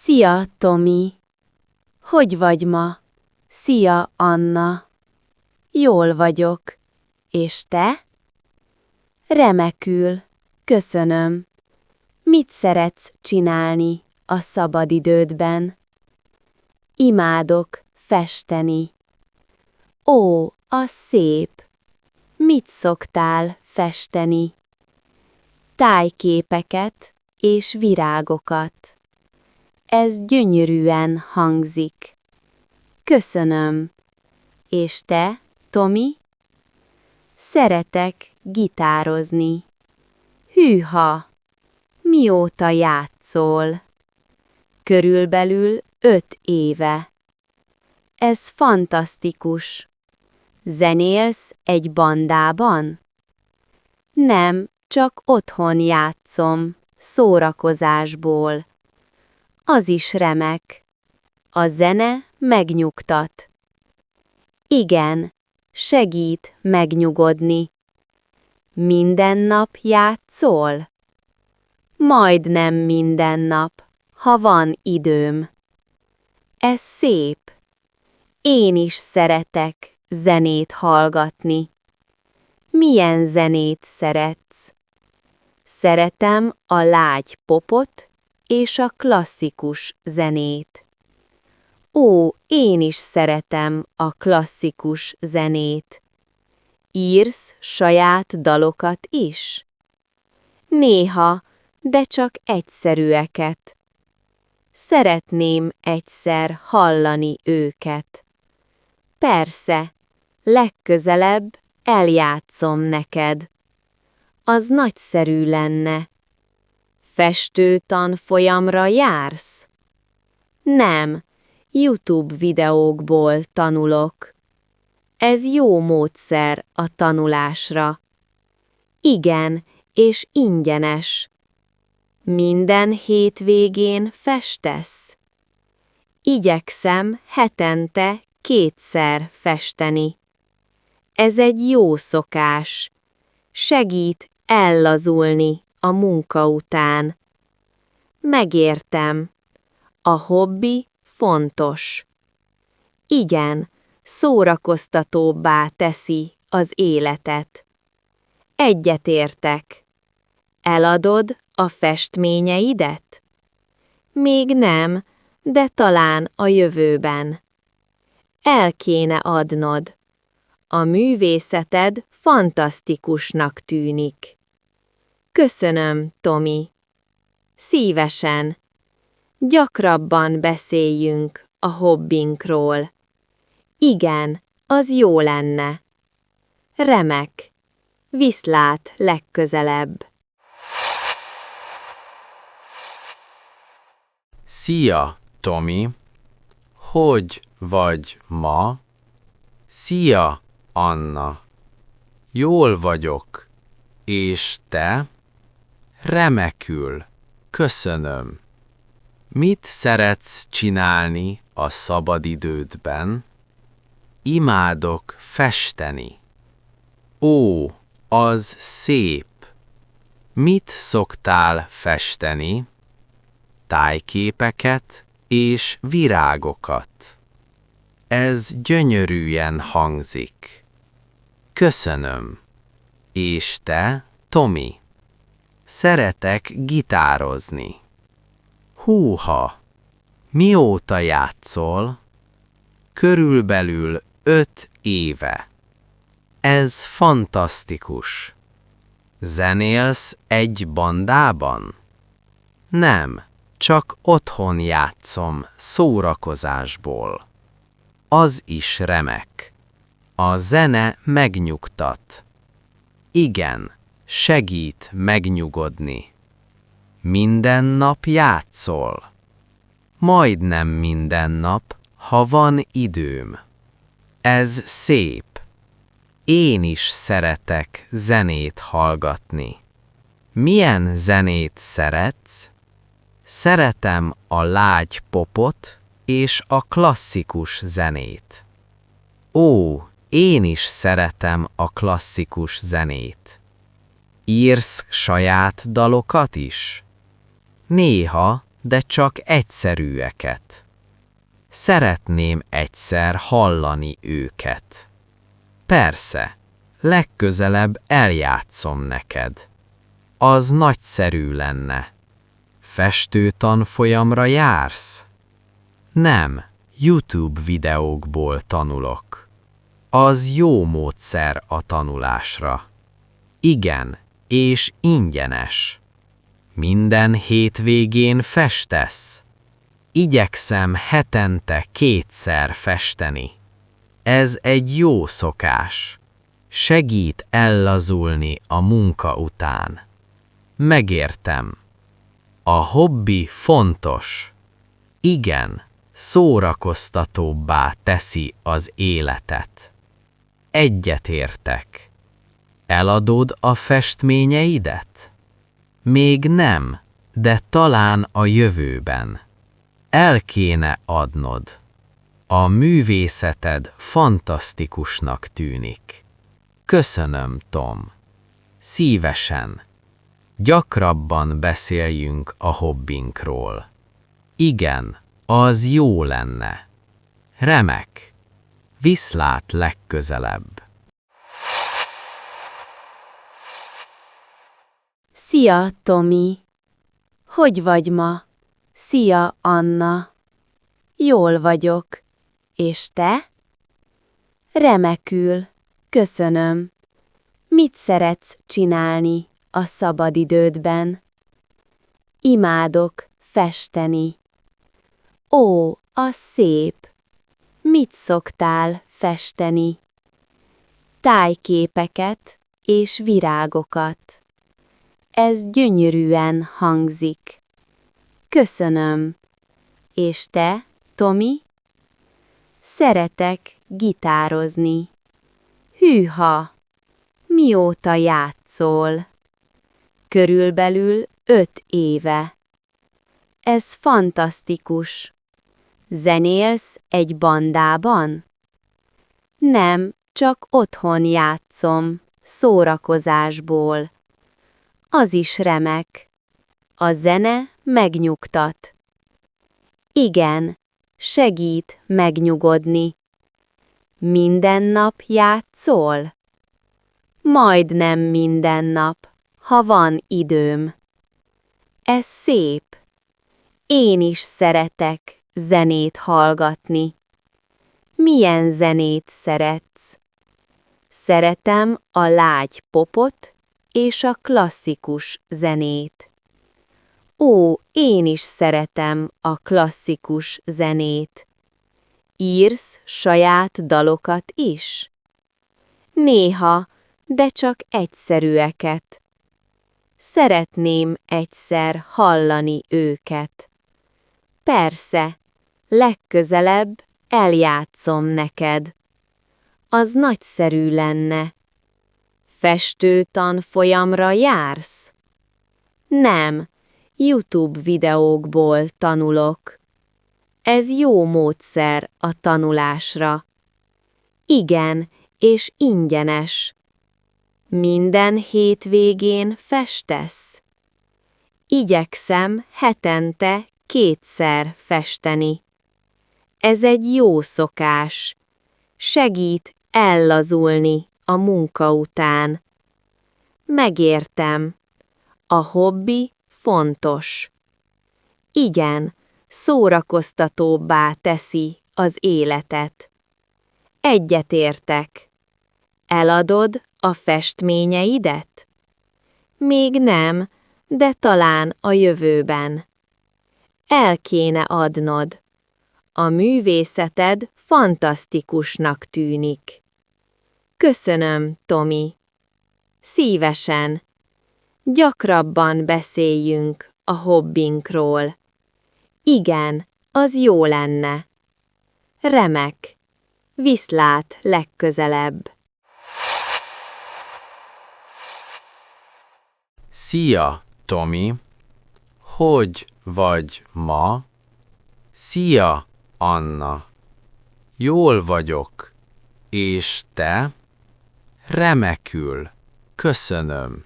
Szia, Tomi! Hogy vagy ma? Szia, Anna! Jól vagyok. És te? Remekül. Köszönöm. Mit szeretsz csinálni a szabadidődben? Imádok festeni. Ó, az szép! Mit szoktál festeni? Tájképeket és virágokat. Ez gyönyörűen hangzik. Köszönöm. És te, Tomi? Szeretek gitározni. Hűha! Mióta játszol? Körülbelül 5 éve. Ez fantasztikus. Zenélsz egy bandában? Nem, csak otthon játszom, szórakozásból. Az is remek. A zene megnyugtat. Igen, segít megnyugodni. Minden nap játszol? Majdnem minden nap, ha van időm. Ez szép. Én is szeretek zenét hallgatni. Milyen zenét szeretsz? Szeretem a lágy popot és a klasszikus zenét. Ó, én is szeretem a klasszikus zenét. Írsz saját dalokat is? Néha, de csak egyszerűeket. Szeretném egyszer hallani őket. Persze, legközelebb eljátszom neked. Az nagyszerű lenne. Festőtanfolyamra jársz? Nem, YouTube videókból tanulok. Ez jó módszer a tanulásra. Igen, és ingyenes. Minden hétvégén festesz? Igyekszem hetente 2-szer festeni. Ez egy jó szokás. Segít ellazulni a munka után. Megértem. A hobbi fontos. Igen, szórakoztatóbbá teszi az életet. Egyetértek. Eladod a festményeidet? Még nem, de talán a jövőben. El kéne adnod. A művészeted fantasztikusnak tűnik. Köszönöm, Tomi. Szívesen. Gyakrabban beszéljünk a hobbinkról. Igen, az jó lenne. Remek. Viszlát legközelebb. Szia, Tomi! Hogy vagy ma? Szia, Anna! Jól vagyok. És te? Remekül. Köszönöm. Mit szeretsz csinálni a szabadidődben? Imádok festeni. Ó, az szép! Mit szoktál festeni? Tájképeket és virágokat. Ez gyönyörűen hangzik. Köszönöm. És te, Tomi? Szeretek gitározni. Húha! Mióta játszol? Körülbelül 5 éve. Ez fantasztikus. Zenélsz egy bandában? Nem, csak otthon játszom szórakozásból. Az is remek. A zene megnyugtat. Igen, segít megnyugodni. Minden nap játszol? Majdnem minden nap, ha van időm. Ez szép. Én is szeretek zenét hallgatni. Milyen zenét szeretsz? Szeretem a lágy popot és a klasszikus zenét. Ó, én is szeretem a klasszikus zenét. Írsz saját dalokat is? Néha, de csak egyszerűeket. Szeretném egyszer hallani őket. Persze, legközelebb eljátszom neked. Az nagyszerű lenne. Festőtanfolyamra jársz? Nem, YouTube videókból tanulok. Az jó módszer a tanulásra. Igen, és ingyenes. Minden hétvégén festesz. Igyekszem hetente 2-szer festeni. Ez egy jó szokás. Segít ellazulni a munka után. Megértem. A hobbi fontos. Igen, szórakoztatóbbá teszi az életet. Egyetértek. Eladod a festményeidet? Még nem, de talán a jövőben. El kéne adnod. A művészeted fantasztikusnak tűnik. Köszönöm, Tom. Szívesen. Gyakrabban beszéljünk a hobbinkról. Igen, az jó lenne. Remek. Viszlát legközelebb. Szia, Tomi! Hogy vagy ma? Szia, Anna! Jól vagyok. És te? Remekül. Köszönöm. Mit szeretsz csinálni a szabadidődben? Imádok festeni. Ó, az szép! Mit szoktál festeni? Tájképeket és virágokat. Ez gyönyörűen hangzik. Köszönöm. És te, Tomi? Szeretek gitározni. Hűha! Mióta játszol? Körülbelül 5 éve. Ez fantasztikus. Zenélsz egy bandában? Nem, csak otthon játszom, szórakozásból. Az is remek. A zene megnyugtat. Igen, segít megnyugodni. Minden nap játszol? Majdnem minden nap, ha van időm. Ez szép. Én is szeretek zenét hallgatni. Milyen zenét szeretsz? Szeretem a lágy popot és a klasszikus zenét. Ó, én is szeretem a klasszikus zenét. Írsz saját dalokat is? Néha, de csak egyszerűeket. Szeretném egyszer hallani őket. Persze, legközelebb eljátszom neked. Az nagyszerű lenne. Festőtanfolyamra jársz? Nem, YouTube videókból tanulok. Ez jó módszer a tanulásra. Igen, és ingyenes. Minden hétvégén festesz? Igyekszem hetente 2-szer festeni. Ez egy jó szokás. Segít ellazulni a munka után. Megértem. A hobbi fontos. Igen, szórakoztatóbbá teszi az életet. Egyetértek. Eladod a festményeidet? Még nem, de talán a jövőben. El kéne adnod. A művészeted fantasztikusnak tűnik. Köszönöm, Tomi. Szívesen. Gyakrabban beszéljünk a hobbinkról. Igen, az jó lenne. Remek. Viszlát legközelebb. Szia, Tomi! Hogy vagy ma? Szia, Anna! Jól vagyok. És te? Remekül. Köszönöm.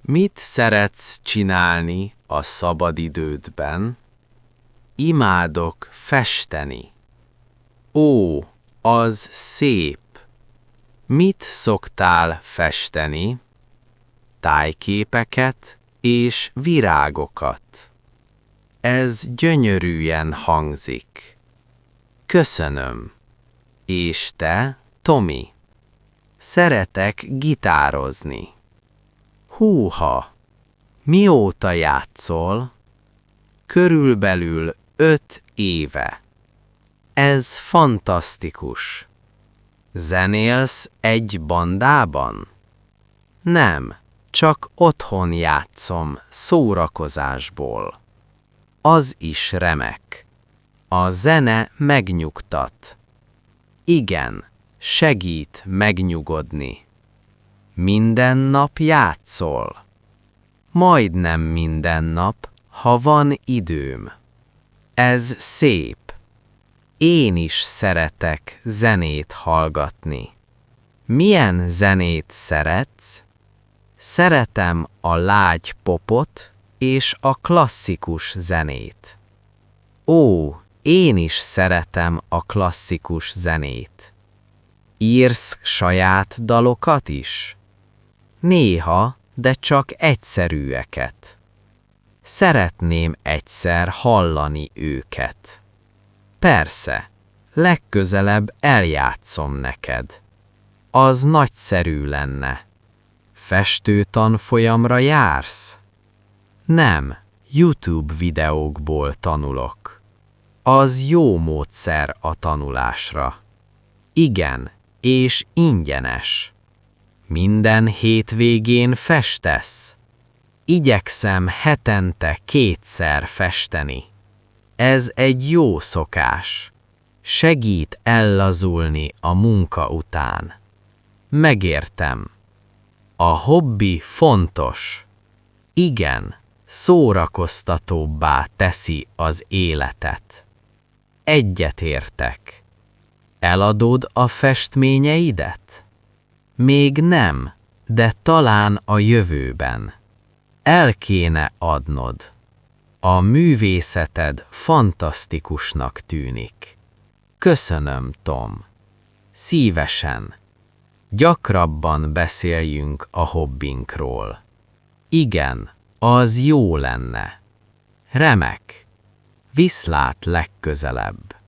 Mit szeretsz csinálni a szabadidődben? Imádok festeni. Ó, az szép. Mit szoktál festeni? Tájképeket és virágokat. Ez gyönyörűen hangzik. Köszönöm. És te, Tommy? Szeretek gitározni. Húha! Mióta játszol? Körülbelül 5 éve. Ez fantasztikus. Zenélsz egy bandában? Nem, csak otthon játszom szórakozásból. Az is remek. A zene megnyugtat. Igen, segít megnyugodni. Minden nap játszol? Majdnem minden nap, ha van időm. Ez szép. Én is szeretek zenét hallgatni. Milyen zenét szeretsz? Szeretem a lágy popot és a klasszikus zenét. Ó, én is szeretem a klasszikus zenét. Írsz saját dalokat is? Néha, de csak egyszerűeket. Szeretném egyszer hallani őket. Persze, legközelebb eljátszom neked. Az nagyszerű lenne. Festőtanfolyamra jársz? Nem, YouTube videókból tanulok. Az jó módszer a tanulásra. Igen, és ingyenes. Minden hétvégén festesz? Igyekszem hetente 2-szer festeni. Ez egy jó szokás. Segít ellazulni a munka után. Megértem. A hobbi fontos. Igen, szórakoztatóbbá teszi az életet. Egyetértek. Eladod a festményeidet? Még nem, de talán a jövőben. El kéne adnod. A művészeted fantasztikusnak tűnik. Köszönöm, Tom. Szívesen. Gyakrabban beszéljünk a hobbinkról. Igen, az jó lenne. Remek. Viszlát legközelebb.